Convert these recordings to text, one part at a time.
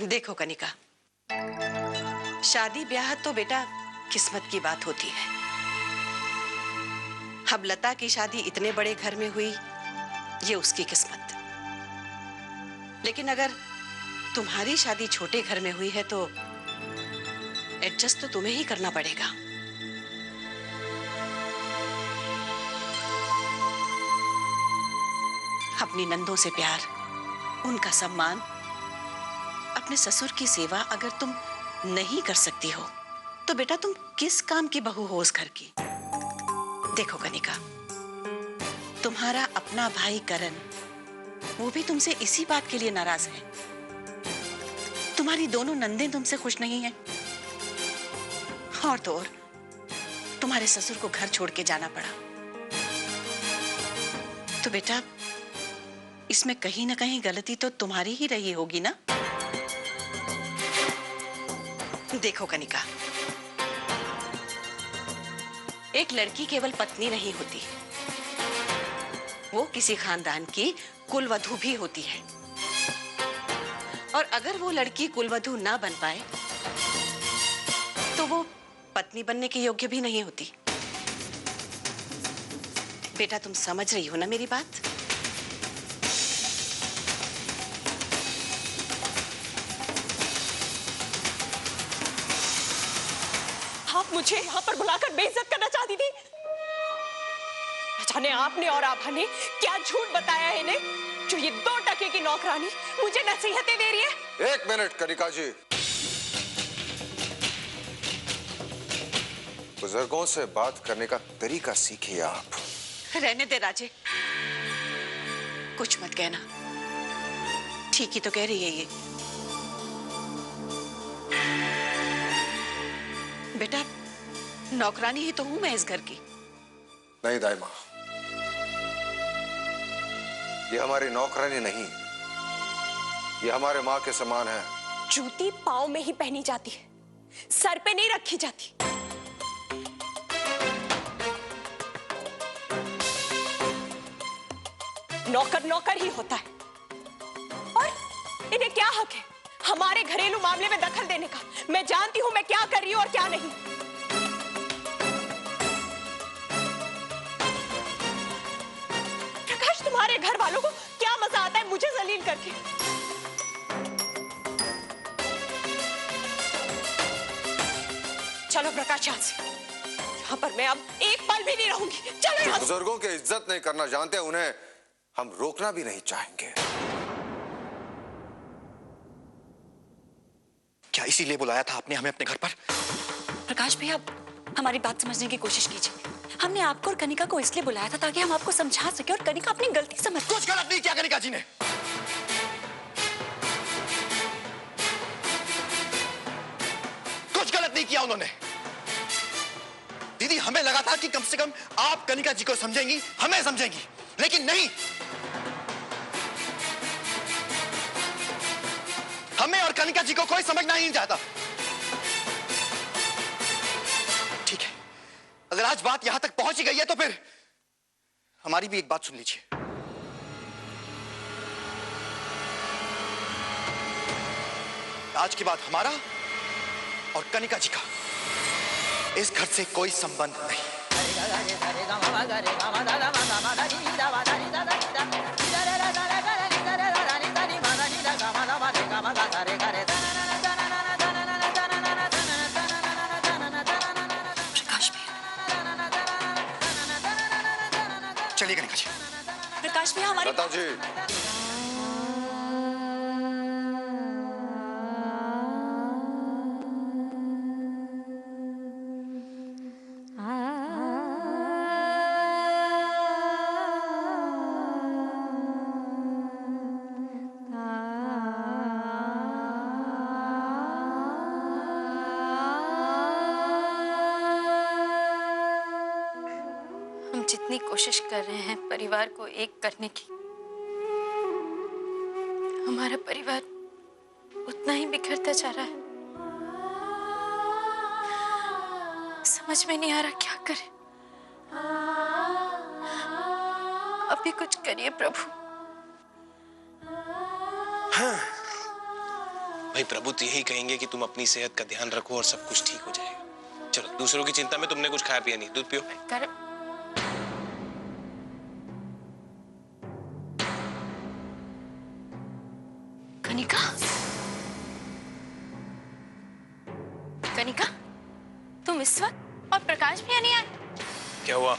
देखो कनिका, शादी ब्याह तो बेटा किस्मत की बात होती है। अब लता की शादी इतने बड़े घर में हुई, ये उसकी किस्मत। लेकिन अगर तुम्हारी शादी छोटे घर में हुई है तो एडजस्ट तो तुम्हें ही करना पड़ेगा। अपनी नंदों से प्यार, उनका सम्मान, अपने ससुर की सेवा अगर तुम नहीं कर सकती हो तो बेटा तुम किस काम की बहू हो उस घर की। देखो कनिका, तुम्हारा अपना भाई करण, वो भी तुमसे इसी बात के लिए नाराज है। तुम्हारी दोनों नंदें तुमसे खुश नहीं हैं। और तो और तुम्हारे ससुर को घर छोड़ के जाना पड़ा। तो बेटा इसमें कहीं ना कहीं गलती तो तुम्हारी ही रही होगी ना। देखो कनिका, एक लड़की केवल पत्नी नहीं होती, वो किसी खानदान की कुलवधू भी होती है। और अगर वो लड़की कुलवधू ना बन पाए तो वो पत्नी बनने के योग्य भी नहीं होती। बेटा तुम समझ रही हो ना मेरी बात? आप मुझे यहाँ पर बुलाकर बेइज्जत करना चाहती थी। जाने आपने और आभा ने क्या झूठ बताया है इन्हें, जो ये 2 टके की नौकरानी मुझे नसीहतें दे रही है। 1 मिनट कनिका जी, बुजुर्गों से बात करने का तरीका सीखिए आप। रहने दे राजे, कुछ मत कहना, ठीक ही तो कह रही है ये। बेटा नौकरानी ही तो हूं मैं इस घर की। नहीं दाई मां, ये हमारी नौकरानी नहीं, ये हमारे मां के समान है। जूती पांव में ही पहनी जाती है, सर पे नहीं रखी जाती। नौकर नौकर ही होता है। और इन्हें क्या हक है हमारे घरेलू मामले में दखल देने का? मैं जानती हूं मैं क्या कर रही हूं और क्या नहीं। प्रकाश, तुम्हारे घर वालों को क्या मजा आता है मुझे जलील करके? चलो प्रकाश यहाँ से, यहाँ पर मैं अब एक पल भी नहीं रहूंगी। चलो यहाँ से। बुजुर्गों की इज्जत नहीं करना जानते, उन्हें हम रोकना भी नहीं चाहेंगे। क्या इसीलिए बुलाया था आपने हमें अपने घर पर? प्रकाश भैया, हमारी बात समझने की कोशिश कीजिए। हमने आपको और कनिका को इसलिए बुलाया था ताकि हम आपको समझा सके और कनिका अपनी गलती समझ। कुछ गलत नहीं किया कनिका जी ने। कुछ गलत नहीं किया उन्होंने। दीदी, हमें लगा था कि कम से कम आप कनिका जी को समझेंगी, हमें समझेंगी, लेकिन नहीं। हमें और कनिका जी को कोई समझना ही नहीं चाहता। ठीक है, अगर आज बात यहां तक पहुंच ही गई है तो फिर हमारी भी एक बात सुन लीजिए। आज के बाद हमारा और कनिका जी का इस घर से कोई संबंध नहीं। प्रकाश भैया, चलिए कनिका जी। प्रकाश भैया हमारी लता जी, जितनी कोशिश कर रहे हैं परिवार को एक करने की, हमारा परिवार उतना ही बिखरता जा रहा है। समझ में नहीं आ रहा क्या करें। अभी कुछ करिए प्रभु। हाँ, भाई प्रभु तो यही कहेंगे कि तुम अपनी सेहत का ध्यान रखो और सब कुछ ठीक हो जाएगा। चलो, दूसरों की चिंता में तुमने कुछ खाया पिया नहीं, दूध पियो। कर कनिका, कनिका, तुम इस वक्त और प्रकाश भी नहीं आए? क्या हुआ?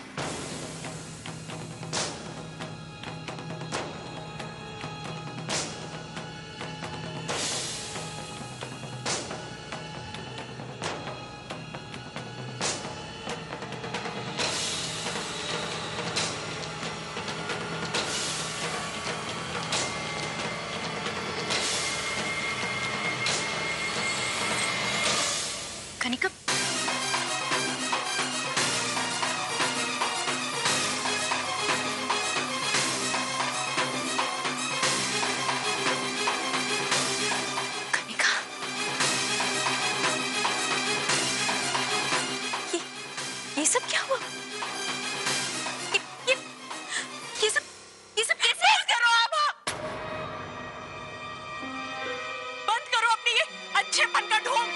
कनिका, कनिका, ये सब क्या हुआ? ये सब कैसे? बंद करो आप! बंद करो अपनी ये अच्छेपन का ढोंग।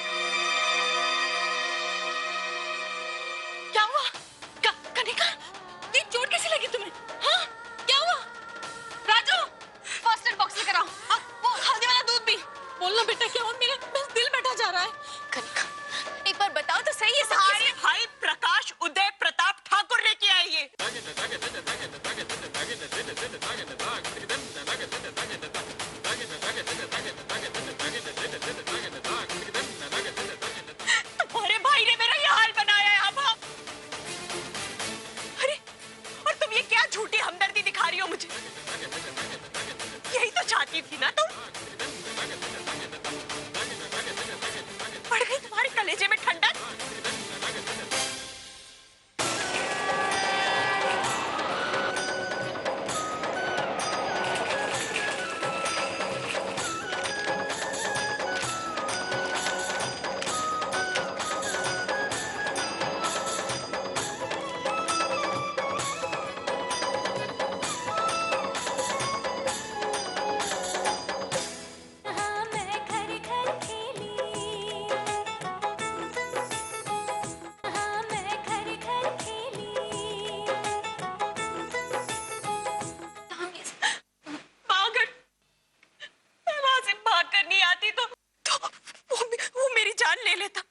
क्या हुआ? कनिका, ये चोट कैसे लगी तुम्हें? हाँ, क्या हुआ? राजू, फर्स्ट एड बॉक्स लेकर आओ। वो हल्दी वाला दूध भी। बोलना बेटा, क्या हुआ? मेरा दिल बैठा जा रहा है। कनिका, एक बार बताओ तो सही, ये सब हमारे कैसे? भाई प्रकाश उदय प्रताप ठाकुर लेके आए ये। तुम्हारे भाई ने मेरा ये हाल बनाया है अब। अरे, और तुम ये क्या झूठी हमदर्दी दिखा रही हो मुझे? यही तो चाहती थी ना तुम? पड़ गई तुम्हारे कलेजे में ठंडक। अगर मैं वहां से भागकर नहीं आती तो वो मेरी जान ले लेता।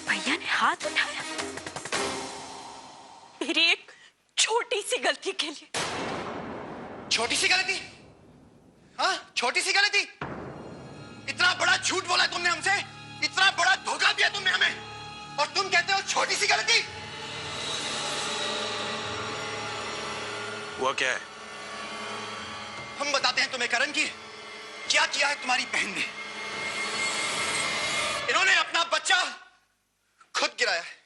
भैया ने हाथ उठाया? मेरी एक छोटी सी गलती के लिए। छोटी सी गलती? हाँ, छोटी सी गलती? इतना बड़ा झूठ बोला तुमने हमसे, इतना बड़ा धोखा दिया तुमने हमें, और तुम कहते हो छोटी सी गलती? हुआ क्या है? हम बताते हैं तुम्हें करण की क्या किया है तुम्हारी बहन ने। इन्होंने अपना बच्चा खुद गिराया है।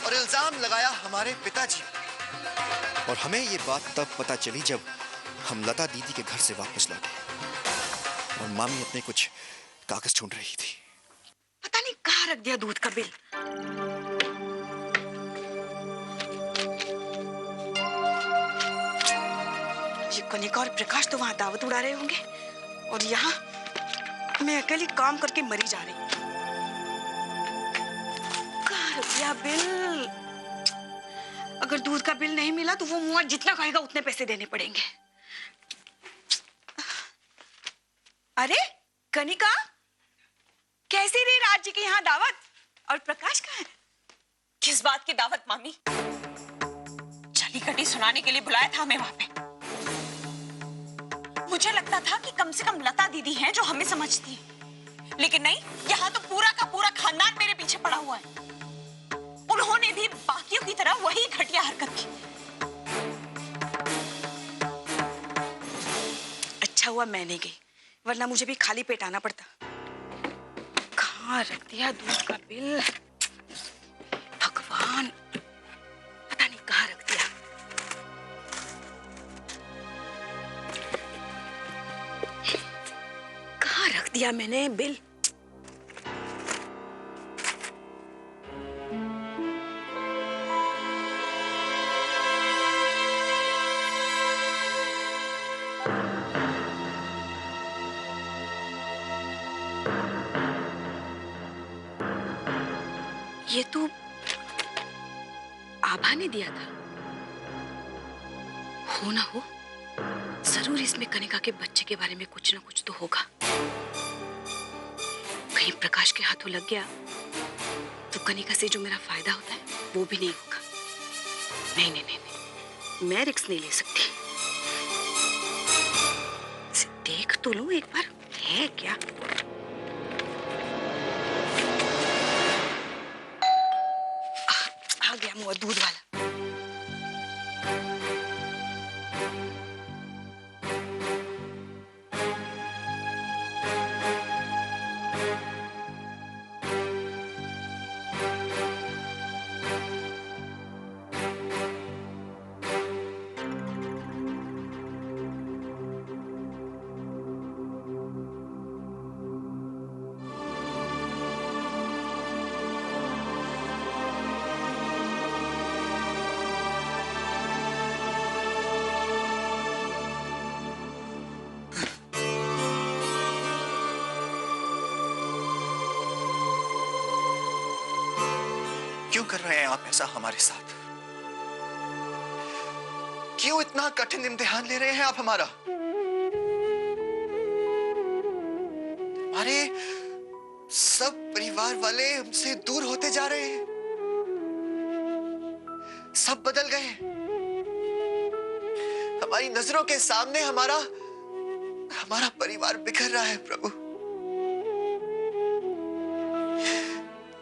और इल्जाम लगाया हमारे पिताजी। और हमें ये बात तब पता चली जब हम लता दीदी के घर से वापस लौटे और मामी अपने कुछ कागज ढूंढ रही थी। पता नहीं कहाँ रख दिया दूध का बिल। ये कनिका और प्रकाश तो वहां दावत उड़ा रहे होंगे और यहाँ मैं अकेली काम करके मरी जा रही हूँ। कहाँ रख दिया बिल? अगर दूध का बिल नहीं मिला तो वो मुआ जितना कहेगा उतने पैसे देने पड़ेंगे। अरे कनिका, कैसी रही राज जी की यहाँ दावत? और प्रकाश कहाँ है? किस बात की दावत मामी? चली कटी सुनाने के लिए बुलाया था हमें वहां पे। मुझे लगता था कि कम से कम लता दीदी हैं जो हमें समझती है, लेकिन नहीं, यहाँ तो पूरा का पूरा खानदान मेरे पीछे पड़ा हुआ है। उन्होंने भी बाकियों की तरह वही घटिया हरकत की। अच्छा हुआ मैं नहीं गई, वरना मुझे भी खाली पेट आना पड़ता। कहाँ रख दिया दूध का बिल? भगवान, पता नहीं कहाँ रख दिया। दिया मैंने बिल। ये तो आभा ने दिया था। हो ना हो, जरूर इसमें कनिका के बच्चे के बारे में कुछ ना कुछ तो होगा। कहीं प्रकाश के हाथों लग गया तो कनिका से जो मेरा फायदा होता है वो भी नहीं होगा। नहीं नहीं नहीं, नहीं। मैं रिस्क नहीं ले सकती। इसे देख तो लूं एक बार, है क्या? आ गया मुआ दूध वाला। क्यों कर रहे हैं आप ऐसा हमारे साथ? क्यों इतना कठिन इम्तिहान ले रहे हैं आप हमारा? हमारे सब परिवार वाले हमसे दूर होते जा रहे हैं। सब बदल गए। हमारी नजरों के सामने हमारा परिवार बिखर रहा है प्रभु।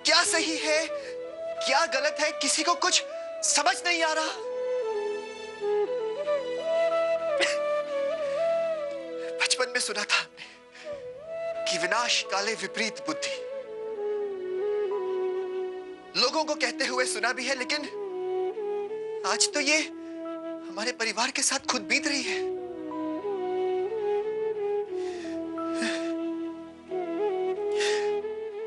क्या सही है, क्या गलत है, किसी को कुछ समझ नहीं आ रहा। बचपन में सुना था हमने कि विनाश काले विपरीत बुद्धि। लोगों को कहते हुए सुना भी है, लेकिन आज तो ये हमारे परिवार के साथ खुद बीत रही है।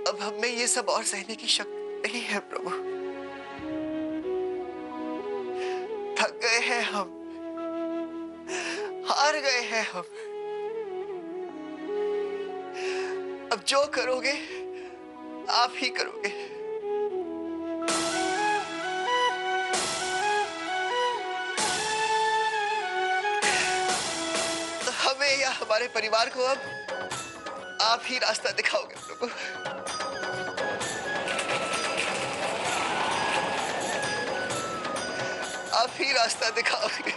अब हम में ये सब और सहने की शक्ति नहीं है प्रभु। थक गए हैं हम, हार गए हैं हम। अब जो करोगे आप ही करोगे। तो हमें या हमारे परिवार को अब आप ही रास्ता दिखाओगे प्रभु। आप ही रास्ता दिखाओगे।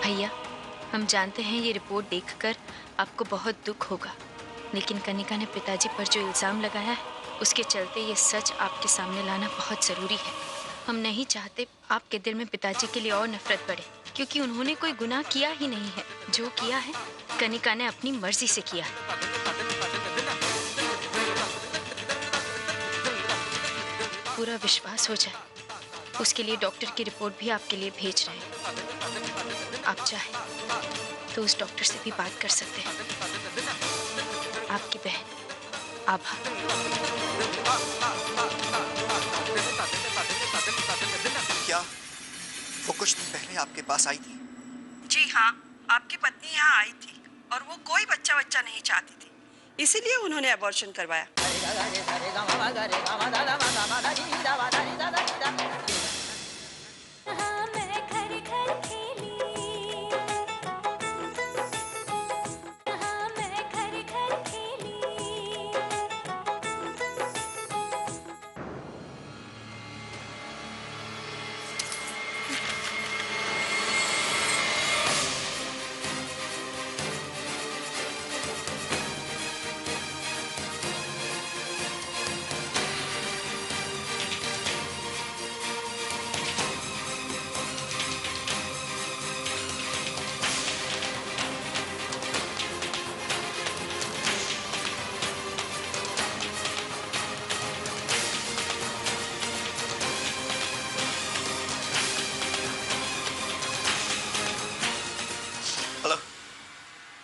भैया, हम जानते हैं ये रिपोर्ट देखकर आपको बहुत दुख होगा, लेकिन कनिका ने पिताजी पर जो इल्ज़ाम लगाया है उसके चलते ये सच आपके सामने लाना बहुत ज़रूरी है। हम नहीं चाहते आपके दिल में पिताजी के लिए और नफरत बढ़े, क्योंकि उन्होंने कोई गुनाह किया ही नहीं है। जो किया है कनिका ने अपनी मर्जी से किया है। पूरा विश्वास हो जाए उसके लिए डॉक्टर की रिपोर्ट भी आपके लिए भेज रहे हैं। आप चाहे तो उस डॉक्टर से भी बात कर सकते हैं। आपकी बहन आभा। क्या वो कुछ दिन पहले आपके पास आई थी? जी हाँ, आपकी पत्नी यहाँ आई थी और वो कोई बच्चा नहीं चाहती थी, इसीलिए उन्होंने अबॉर्शन करवाया।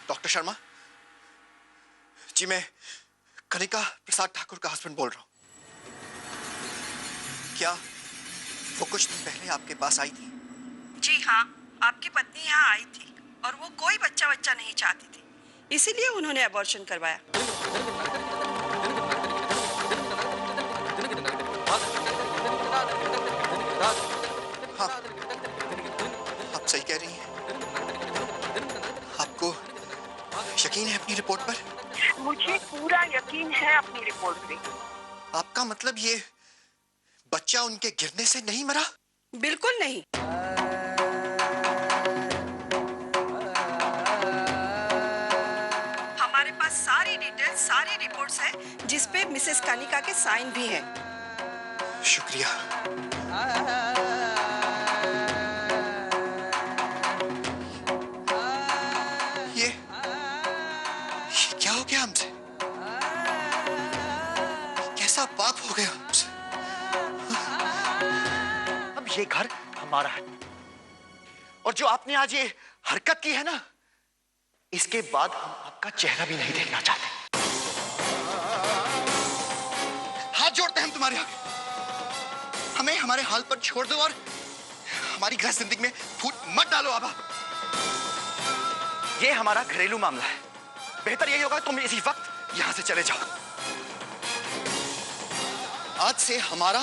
डॉक्टर शर्मा जी, मैं कनिका प्रसाद ठाकुर का हस्बैंड बोल रहा हूँ। क्या वो कुछ दिन पहले आपके पास आई थी? जी हाँ, आपकी पत्नी यहाँ आई थी और वो कोई बच्चा नहीं चाहती थी, इसीलिए उन्होंने अबॉर्शन करवाया। हाँ, आप सही कह रही हैं। आपको यकीन है अपनी रिपोर्ट पर? मुझे पूरा यकीन है अपनी रिपोर्ट पे। आपका मतलब ये बच्चा उनके गिरने से नहीं मरा? बिल्कुल नहीं। हमारे पास सारी डिटेल्स, सारी रिपोर्ट्स है जिसपे मिसेस कनिका के साइन भी हैं। शुक्रिया। ये क्या हो गया हमसे? कैसा पाप हो गया हमसे? अब ये घर हमारा है और जो आपने आज ये हरकत की है ना, इसके बाद हम आपका चेहरा भी नहीं देखना चाहते। हाथ जोड़ते हैं हम तुम्हारे आगे। हमें हमारे हाल पर छोड़ दो और हमारी घर जिंदगी में फूट मत डालो आभा। ये हमारा घरेलू मामला है। बेहतर यही होगा तुम इसी वक्त यहां से चले जाओ। आज से हमारा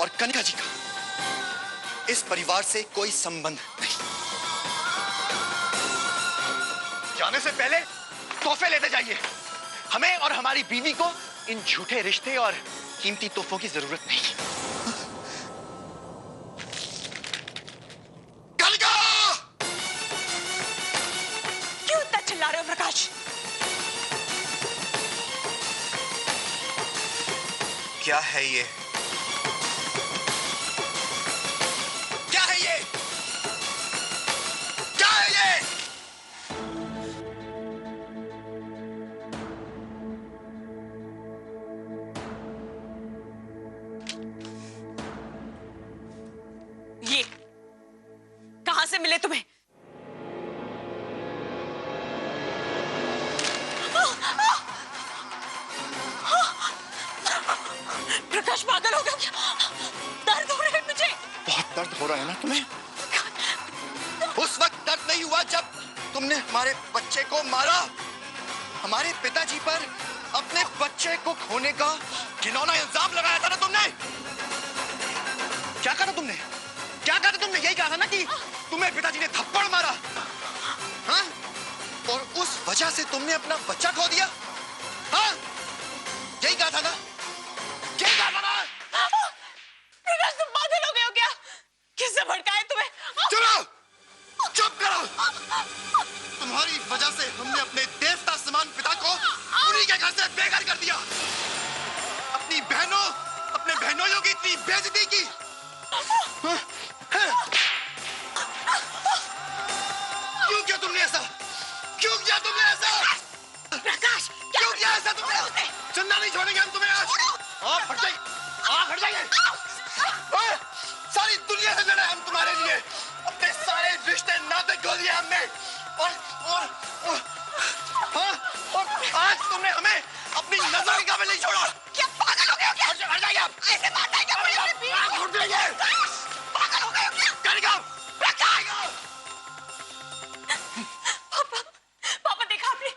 और कनिका जी का इस परिवार से कोई संबंध नहीं। जाने से पहले तोहफे लेते जाइए। हमें और हमारी बीवी को इन झूठे रिश्ते और कीमती तोहफों की जरूरत नहीं। कनिका! क्यों इतना चिल्ला रहे हो प्रकाश? क्या है ये? क्या है ये? क्या है ये? ये कहां से मिले तुम्हें? प्रकाश पागल हो गया क्या? दर्द हो रहा है मुझे। बहुत दर्द हो रहा है ना तुम्हें? उस वक्त दर्द नहीं हुआ जब तुमने हमारे बच्चे को मारा। हमारे पिताजी पर अपने बच्चे को खोने का घिनौना इल्जाम लगाया था ना तुमने। क्या कहा तुमने? क्या कहा तुमने? यही कहा था ना कि तुम्हें पिताजी ने थप्पड़ मारा, हाँ? और उस वजह से तुमने अपना बच्चा खो दिया, हाँ? यही कहा था ना? यही कहा था ना? प्रकाश तुम पागल हो गए हो क्या? किसने भड़काया तुम्हें? चुप! चुप करो! तुम्हारी वजह से हमने अपने देवता समान पिता को उन्हीं के घर से बेघर कर दिया। अपनी बहनों, अपने बहनोइयों की इतनी बेइज्जती की क्यों किया तुमने ऐसा? क्यों किया तुमने ऐसा? प्रकाश, क्यों किया ऐसा तुमने? जिंदा नहीं छोड़ेंगे हम तुम्हें आज। आप हट जाइए, आप हट जाइए। ओए, सारी दुनिया से लड़े हम तुम्हारे लिए। अपने सारे रिश्ते नाते खोल दिए हमने। और आज तुमने हमें अपनी नजर के काबिल नहीं छोड़ा। क्या पागल हो गए हो क्या? हट जाइए आप। ऐसे बात है क्या? छोड़ दीजिए। पागल हो गए हो क्या? करेगा। प्रकाश! पापा देखा आपने?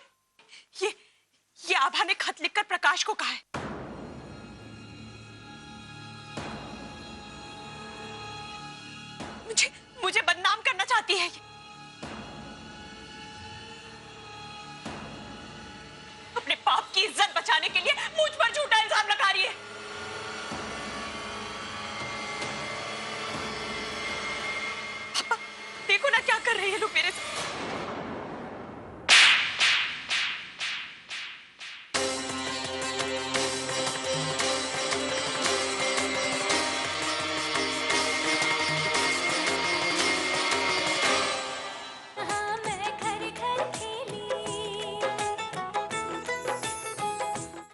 ये आभा ने खत लिखकर प्रकाश को कहा है। मुझे बदनाम करना चाहती है ये। अपने बाप की इज्जत बचाने के लिए मुझ पर झूठा इल्जाम लगा रही है। पापा देखो ना क्या कर रही है लोग मेरे साथ।